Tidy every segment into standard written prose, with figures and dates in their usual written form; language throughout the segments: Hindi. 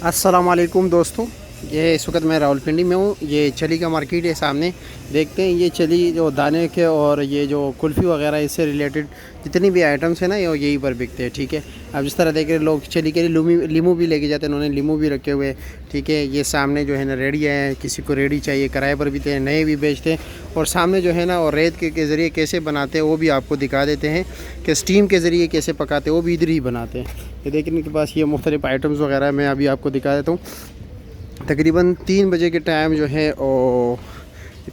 अस्सलाम वालेकुम दोस्तों, ये इस वक्त मैं रावलपिंडी में हूँ। ये चली का मार्केट है सामने, देखते हैं। ये चली जो दाने के और ये जो कुल्फ़ी वगैरह इससे रिलेटेड जितनी भी आइटम्स हैं ना, ये यहीं पर बिकते हैं। ठीक है, अब जिस तरह देख रहे लोग चली के लिए लीमू भी लेके जाते हैं, उन्होंने लीमू भी रखे हुए हैं। ठीक है, ये सामने जो है ना रेडी है, किसी को रेडी चाहिए किराए पर भी देते हैं, नए भी बेचते हैं। और सामने जो है ना, और रेत के ज़रिए कैसे बनाते हैं वो भी आपको दिखा देते हैं कि स्टीम के ज़रिए कैसे पकाते हैं, वो भी इधर ही बनाते हैं। ये देखने के पास ये मुख्तलिफ़ आइटम्स वगैरह मैं अभी आपको दिखा देता हूँ। तकरीबन 3 बजे के टाइम जो है, और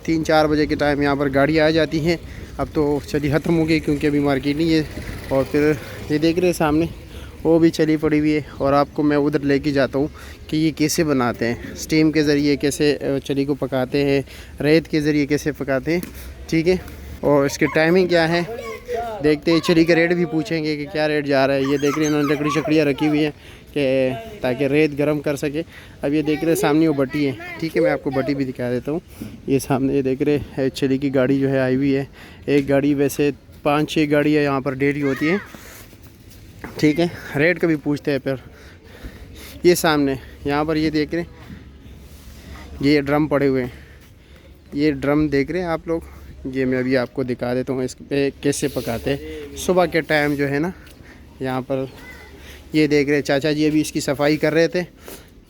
3-4 बजे के टाइम यहाँ पर गाड़ी आ जाती हैं। अब तो चली ख़त्म हो गई क्योंकि अभी मार्केट नहीं है। और फिर ये देख रहे हैं सामने, वो भी चली पड़ी हुई है। और आपको मैं उधर लेके जाता हूँ कि ये कैसे बनाते हैं, स्टीम के ज़रिए कैसे चली को पकाते हैं, रेत के ज़रिए कैसे पकाते हैं। ठीक है, और इसकी टाइमिंग क्या है देखते हैं। चली का रेट भी पूछेंगे कि क्या रेट जा रहा है। ये देख रहे हैं इन्होंने लकड़ी शकड़ियाँ रखी हुई हैं कि ताकि रेत गर्म कर सके। अब ये देख रहे हैं सामने वो भट्टी है। ठीक है, मैं आपको भट्टी भी दिखा देता हूँ। ये सामने ये देख रहे हैं चली की गाड़ी जो है आई हुई है। एक गाड़ी, वैसे 5-6 गाड़ियाँ यहाँ पर डेली होती हैं। ठीक है, रेट का भी पूछते हैं। फिर ये सामने यहाँ पर ये देख रहे हैं, ये ड्रम पड़े हुए हैं। ये ड्रम देख रहे हैं आप लोग, ये मैं अभी आपको दिखा देता हूँ इस पे कैसे पकाते हैं। सुबह के टाइम जो है ना, यहाँ पर ये देख रहे हैं चाचा जी अभी इसकी सफाई कर रहे थे।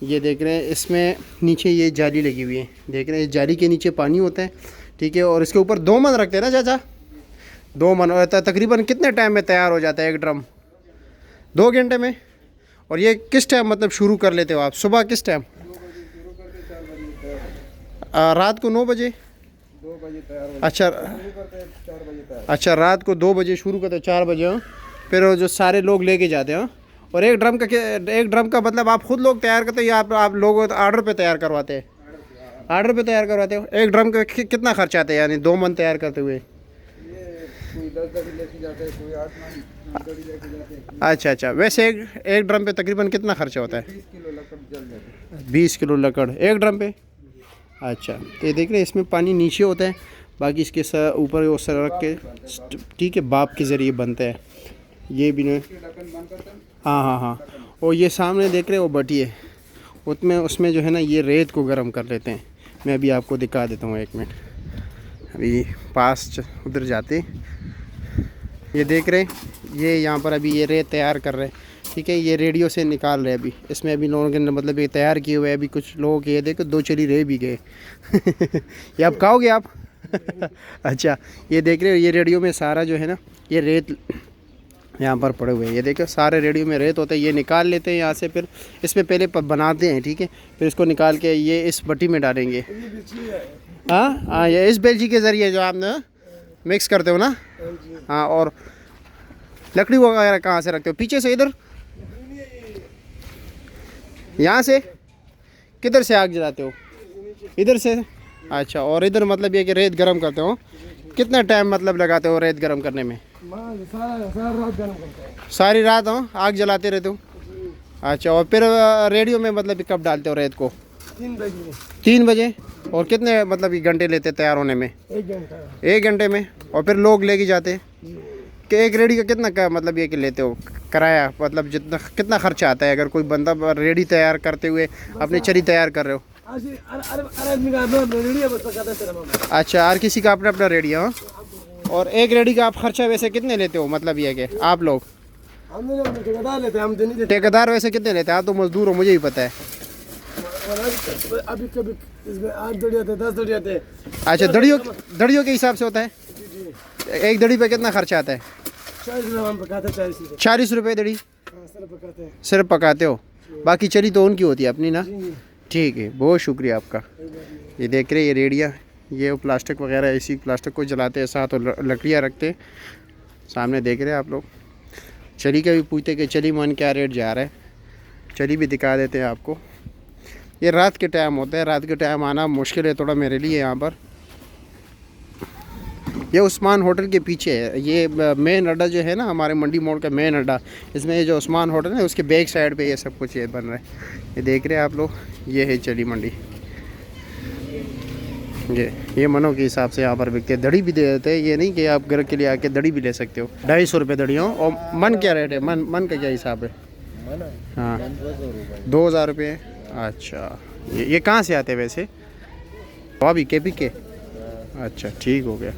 ये देख रहे हैं इसमें नीचे ये जाली लगी हुई है, देख रहे हैं जाली के नीचे पानी होता है। ठीक है, और इसके ऊपर 2 मन रखते हैं ना चाचा, 2 मन होता है। तकरीबन कितने टाइम में तैयार हो जाता है एक ड्रम? 2 घंटे में। और ये किस टाइम मतलब शुरू कर लेते हो आप? सुबह किस टाइम? रात को 9 बजे? 2 बजे तैयार हो अच्छा, 4 बजे तैयार। अच्छा, रात को 2 बजे शुरू करते, 4 बजे। हाँ, फिर वो जो सारे लोग लेके जाते हैं। और एक ड्रम का मतलब आप खुद लोग तैयार करते हो या आप लोग ऑर्डर पे तैयार करवाते हैं? ऑर्डर पे तैयार करवाते हो। एक ड्रम का कितना खर्चा आता है, यानी 2 मन तैयार करते हुए? ये कोई 10 दड़ी लेके जाते हैं, कोई 8-9 दड़ी लेके जाते हैं। अच्छा, वैसे एक ड्रम पे तकरीबन कितना खर्चा होता है? 20 किलो लकड़ जल जाती है। 20 किलो लकड़ एक ड्रम पे। अच्छा, तो ये देख रहे हैं इसमें पानी नीचे होता है, बाकी इसके ऊपर वो सड़क के, ठीक है, बाप के ज़रिए बनता है। ये भी नहीं, हाँ। और ये सामने देख रहे हैं वो भट्टी है, उसमें जो है ना ये रेत को गर्म कर लेते हैं। मैं अभी आपको दिखा देता हूँ, 1 मिनट। अभी पास उधर जाते, ये देख रहे हैं ये यहाँ पर अभी ये रेत तैयार कर रहे हैं। ठीक है, ये रेडियो से निकाल रहे हैं अभी। इसमें अभी लोगों के मतलब ये तैयार किए हुए हैं। अभी कुछ लोगों के ये देखो 2 चली रह भी गए। ये आप खाओगे आप? अच्छा, ये देख रहे हो ये रेडियो में सारा जो है ना ये रेत यहाँ पर पड़े हुए हैं। ये देखो सारे रेडियो में रेत होते हैं, ये निकाल लेते हैं यहाँ से। फिर इसमें पहले बनाते हैं। ठीक है, फिर इसको निकाल के ये इस भट्टी में डालेंगे। हाँ, ये इस बेलची के ज़रिए जो आप ना मिक्स करते हो ना। हाँ, और लकड़ी वगैरह कहाँ से रखते हो? पीछे से? इधर यहाँ से? किधर से आग जलाते हो? इधर से? अच्छा, और इधर मतलब ये कि रेत गरम करते हो। कितना टाइम मतलब लगाते हो रेत गरम करने में? सारी रात हो आग जलाते रहते हो? अच्छा, और फिर रेडियो में मतलब कब डालते हो रेत को? 3 बजे। और कितने मतलब घंटे लेते तैयार होने में? 1 घंटा। 1 घंटे में। और फिर लोग लेके जाते कि एक रेडी का कितना का मतलब ये कि लेते हो किराया? मतलब कितना खर्चा आता है अगर कोई बंदा रेडी तैयार करते हुए अपनी चरी तैयार कर रहे हो? अच्छा, हर किसी का अपना अपना रेडी है। हाँ, और एक रेडी का आप खर्चा वैसे कितने लेते हो? मतलब ये कि आप लोग ठेकेदार वैसे कितने लेते हैं? आप तो मजदूर हो, मुझे भी पता है। अभी कभी इसमें 8 दड़ी आते हैं, 10 दड़ी आते हैं। अच्छा, दड़ियों के हिसाब से होता है। एक दड़ी पे कितना खर्चा आता है? 40 रुपये दड़ी सिर्फ पकाते हो? बाकी चली तो उनकी होती है अपनी ना। ठीक है, बहुत शुक्रिया आपका। ये देख रहे ये रेडिया, ये प्लास्टिक वगैरह इसी प्लास्टिक को जलाते हैं, साथ और लकड़ियाँ रखते हैं। सामने देख रहे हैं आप लोग। चली का भी पूछते कि चली मन क्या रेट जा रहा है, चली भी दिखा देते हैं आपको। ये रात के टाइम होता है, रात के टाइम आना मुश्किल है थोड़ा मेरे लिए यहाँ पर। ये उस्मान होटल के पीछे है, ये मेन अड्डा जो है ना हमारे मंडी मोड़ का मेन अड्डा। इसमें ये जो उस्मान होटल है उसके बैक साइड पे ये सब कुछ ये बन रहा है। ये देख रहे हैं आप लोग, ये है चली मंडी। ये मनों के हिसाब से यहाँ पर बिकते हैं। दड़ी भी दे देते हैं, ये नहीं कि आप घर के लिए आके दड़ी भी ले सकते हो। 250 रुपये दड़ी हो। और मन क्या रेट है? मन का क्या हिसाब है? हाँ, 2000 रुपये है। अच्छा, ये कहाँ से आते हैं वैसे? अभी के पी के? अच्छा, ठीक हो गया।